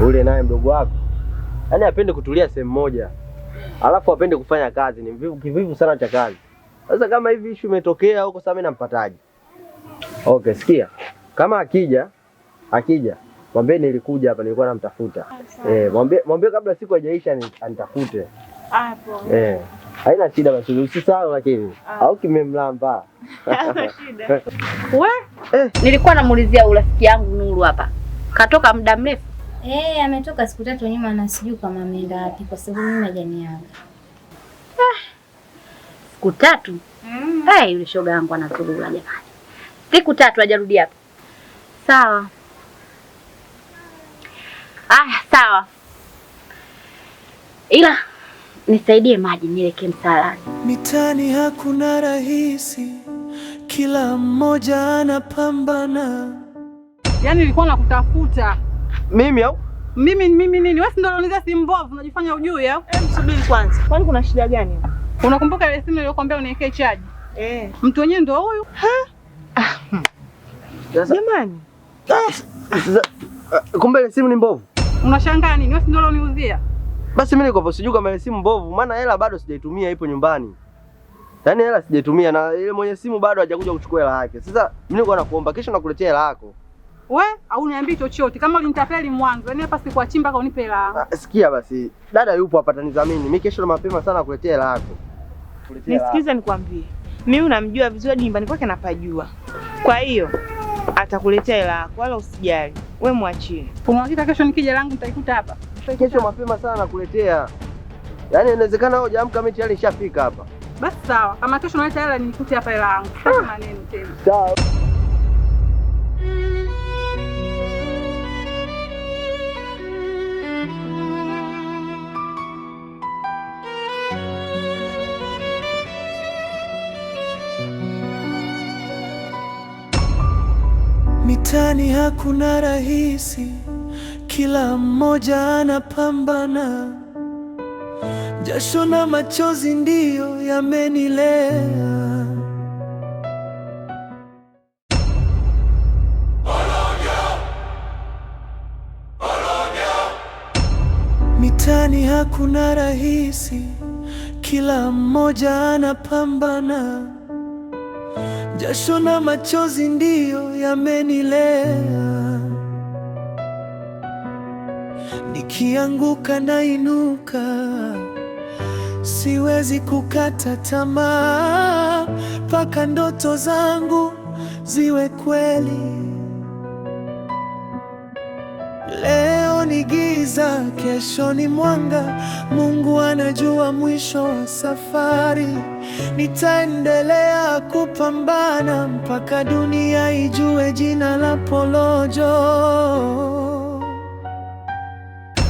Ule naye mdogo wako yaani apende kutulia sehemu moja, alafu apende kufanya kazi, ni kivivu sana cha kazi. Sasa kama hivi issue imetokea huko, sasa mimi nampataje? Okay, sikia. Kama akija mwambie nilikuja hapa, nilikuwa namtafuta. Mwambie kabla siku haijaisha anitafute. Hapo. Haina shida basi, usisahau lakini. Au kimemlamba. Haina shida. We? Nilikuwa namuulizia rafiki yangu Nuru hapa. Katoka muda mrefu? Ametoka siku 3 nyuma na sijui kama ameenda wapi kwa sababu mimi hajaniaga. Siku 3? Yule shoga yangu anazurura jamani. Siku 3 hajarudi hapa. Sawa. Sawa. Ila nisaidie maji nielekee msalani. Mitani hakuna rahisi, kila mmoja anapambana. Yaani nilikuwa nakutafuta. Mimi au? Mimi nini? Wewe ndio unaniza simu mbovu, unajifanya ujui au? Subiri kwanza. Kwani kuna shida gani? Unakumbuka ile simu niliyokuambia uniwekee charge? Mtu wenyewe ndio huyu? Jamani. Kumbe ile simu ni mbovu. Unashangaa nini? Wewe ndio uniuzia. Basi mimi niko sijui kama ile simu mbovu, maana hela bado sijaitumia, ipo nyumbani. Yaani hela sijaitumia na ile mwenye simu bado hajakuja kuchukua hela yake. Sasa mimi niko nakuomba kesho nakuletea hela yako. We, au niambii chochote kama ulinitapeli mwanzo. Yaani hapa sikuachimba kwa unipe hela. Sikia basi. Dada yupo hapa atanidhamini. Mimi kesho mapema sana nakuletea hela yako. Nisikize nikwambie. Mimi unamjua vizuri, nyumbani kwake napajua. Kwa hiyo atakuletea hela yako, wala usijali. Wewe mwachie. Unahakika kesho nikija langu nitaikuta hapa? Kesho mapema sana nakuletea. Yaani inawezekana wewe hujaamka, mimi tayari nishafika hapa. Basi sawa. Kama kesho unaleta hela nikute hapa hela yangu. Sasa maneno tena. Sawa. Mitani hakuna rahisi, kila mmoja anapambana. Jasho na machozi ndiyo yamenilea. Mitani hakuna rahisi, kila mmoja anapambana. Jasho na machozi ndiyo yamenilea. Nikianguka nainuka, siwezi kukata tamaa mpaka ndoto zangu ziwe kweli. Leo ni giza, kesho ni mwanga. Mungu anajua mwisho wa safari. Nitaendelea kupambana mpaka dunia ijue jina la Porojo.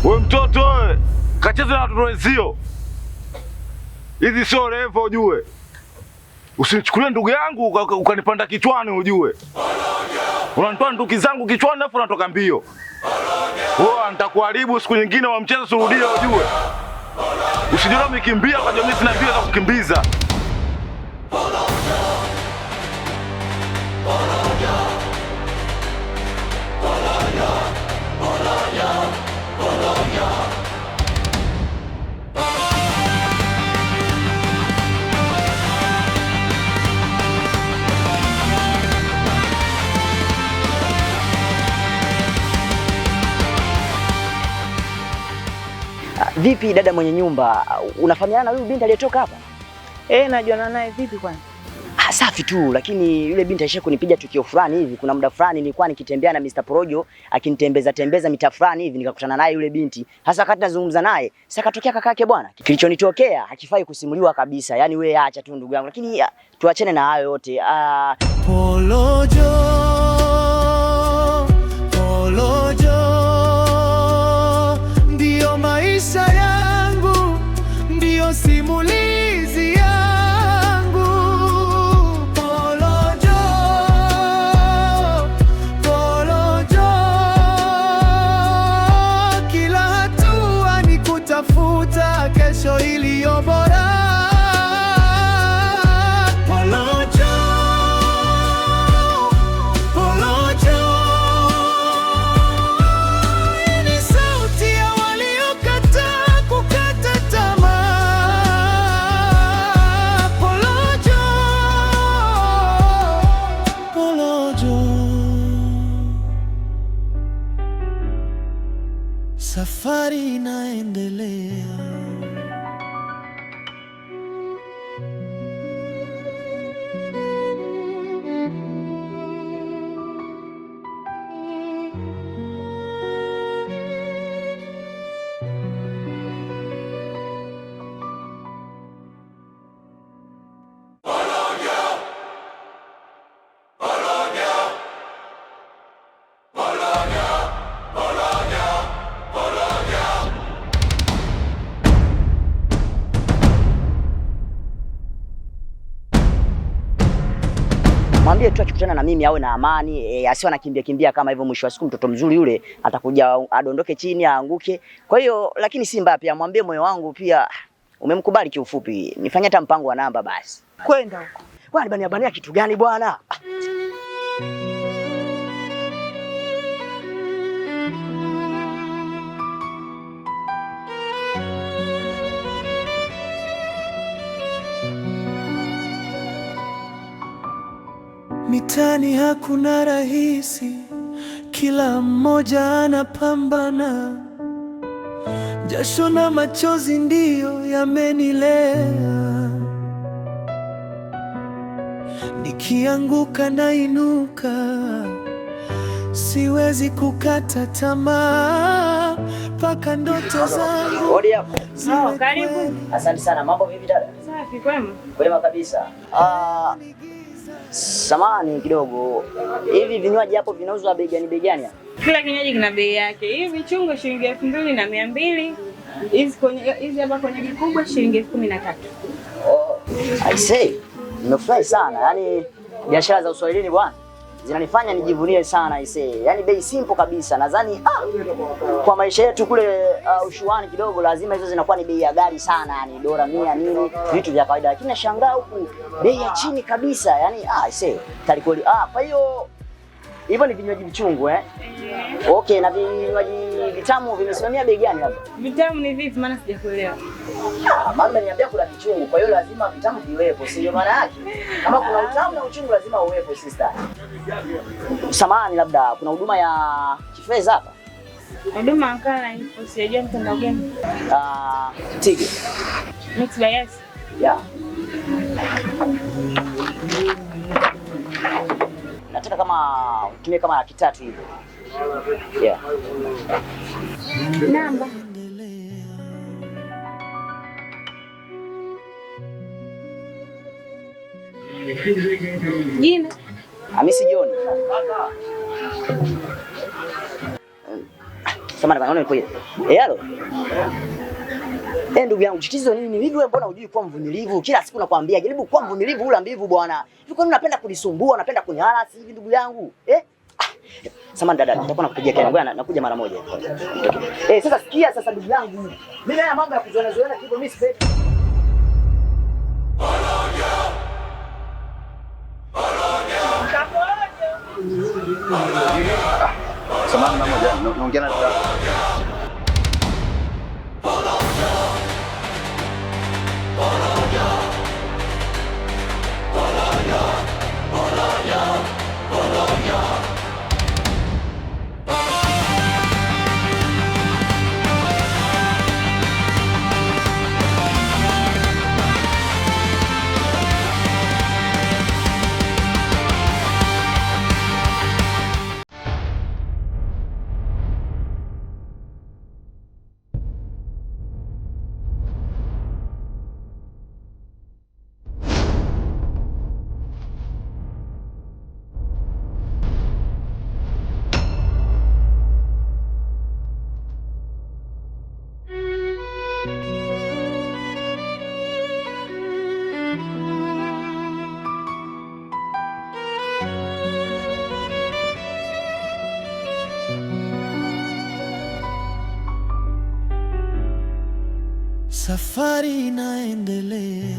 Wewe mtoto wewe, kacheza na watoto wenzio. Hizi sio refu ujue. Usinichukulie ndugu yangu ukanipanda kichwani ujue. Unanitoa nduki zangu kichwani afu unatoka mbio. Wewe nitakuharibu siku nyingine wa mchezo surudie ujue. Usijiona umekimbia kwa jamii sina mbio za kukimbiza. Vipi dada mwenye nyumba, unafahamiana na huyu binti aliyetoka hapa? Najuana naye. Vipi kwani? Safi tu, lakini yule binti alisha kunipiga tukio fulani hivi. Kuna muda fulani nilikuwa nikitembea na Mr. Porojo, akinitembeza mita fulani hivi, nikakutana naye yule binti. Hasa wakati nazungumza naye, sasa katokea kakake bwana. Kilichonitokea hakifai kusimuliwa kabisa. Yaani wewe acha tu ndugu yangu. Lakini tuachane na hayo yote. Porojo. Ndio maisha yangu, ndio simulizi yangu. Porojo. Kila hatua ni kutafuta kesho iliyo bora. Porojo. safari inaendelea. Mwambie tu akikutana na mimi awe na amani, asiwe anakimbia kimbia kama hivyo. Mwisho wa siku mtoto mzuri yule atakuja adondoke chini aanguke. Kwa hiyo lakini si mbaya pia, mwambie moyo wangu pia umemkubali kiufupi. Nifanye hata mpango wa namba basi. Kwenda huko. Bwana bania kitu gani bwana? Mitani hakuna rahisi, kila mmoja anapambana. Jasho na machozi ndiyo yamenilea. Nikianguka nainuka, siwezi kukata tamaa mpaka ndoto zangu. Hodi hapo. Sawa, karibu. Asante sana. Mambo vipi dada? Safi, kwema? Kwema kabisa. Samahani kidogo. Hivi vinywaji hapo vinauzwa bei gani? Kila kinywaji kina bei yake. Hivi vichungo shilingi 2200. Hizi hapa kwenye kikubwa shilingi 13000. Oh, I say, nimefurahi sana. Yaani biashara za Uswahilini bwana zinanifanya nijivunie sana I say. Yaani bei simple kabisa. Nadhani kwa maisha yetu kule ushuani kidogo lazima hizo zinakuwa ni bei ya ghali sana, yani dola 100 nini, vitu vya kawaida. Lakini nashangaa huku bei ya chini kabisa. Yaani I say, talikoli. Kwa hiyo hivyo ni vinywaji vichungu Okay, na vinywaji vitamu vimesimamia bei gani hapa? Vitamu ni vipi maana sijakuelewa? Mama niambia kuna kichungu, kwa hiyo lazima vitamu viwepo, sio maana yake. Kama kuna utamu na uchungu lazima uwepo sister. Samahani, labda kuna huduma ya kifedha hapa? Huduma ankara ipo, sijajua mtandao gani. Tigi. Mix by yes. Yeah. Nataka kama utumie kama 300 hivi. Yeah. Namba. Jina? Hamisi John. Samahani bwana, nipo hivi. Hello. Ndugu yangu, tatizo nini? Hivi wewe mbona hujui kuwa mvumilivu? Kila siku nakwambia jaribu kuwa mvumilivu, ula mbivu bwana. Hivi kwa nini unapenda kunisumbua, unapenda kuniharasi hivi ndugu yangu? Samahani dada, nitakuwa nakupigia kelele. Ngoja nakuja mara moja. Sasa sikia sasa ndugu yangu. Mimi haya mambo ya kuzoea kidogo mimi sipendi. Samahani mara moja, naongea na dada. Safari inaendelea.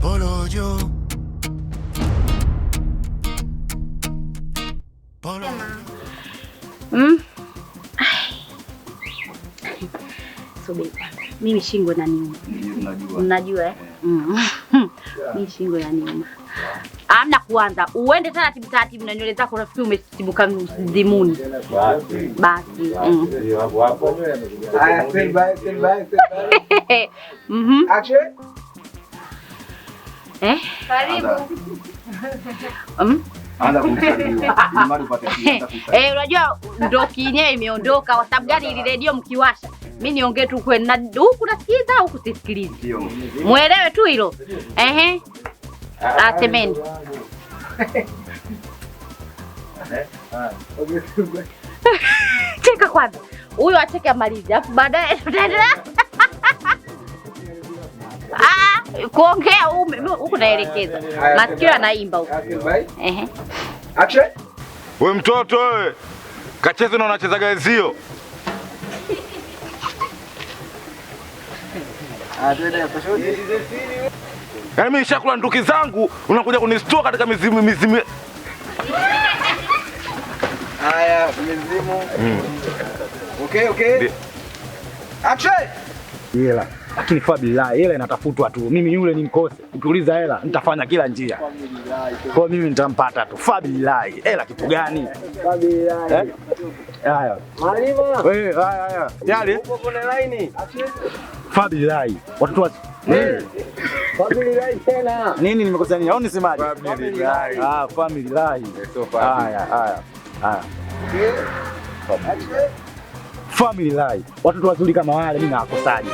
Porojo Mimi shingo inaniuma. Unajua. Unajua eh? Mimi shingo inaniuma. Amna kuanza. Uende taratibu na nywele zako rafiki umesibuka mzimuni. Basi. Hapo hapo. Haya, stand by. Action. Karibu. Anza kumsaidia. Mali upate kitu. Unajua ndo kinyewe imeondoka kwa sababu gani ile redio mkiwasha. Mimi niongee tu kweli na huku nasikiza huku sisikilizi. Muelewe tu hilo. Asemeni. Cheka kwanza. Huyo acheke amalize. Alafu baadaye tutaendelea. Kuongea huku naelekeza. Masikio anaimba huku. Action. Wewe mtoto wewe. Kacheze na unacheza gazio. Yaani mimi nishakula nduki zangu, unakuja kunistua katika mizimu. Haya, mizimu. Okay. Action. Hela. Lakini Fabila, hela inatafutwa tu. Mimi yule ni mkose. Ukiuliza hela, nitafanya kila njia. Kwa mimi nitampata tu. Fabila, hela kitu gani? Fabila. Haya. Malima. Wewe, haya. Yale. Uko kwenye line. Fabila. Watoto wa Fabila tena. nini nimekosa nini? Au nisemaje? Fabila. Family. Haya. Family. Watoto wazuri kama wale mimi nawakosaje?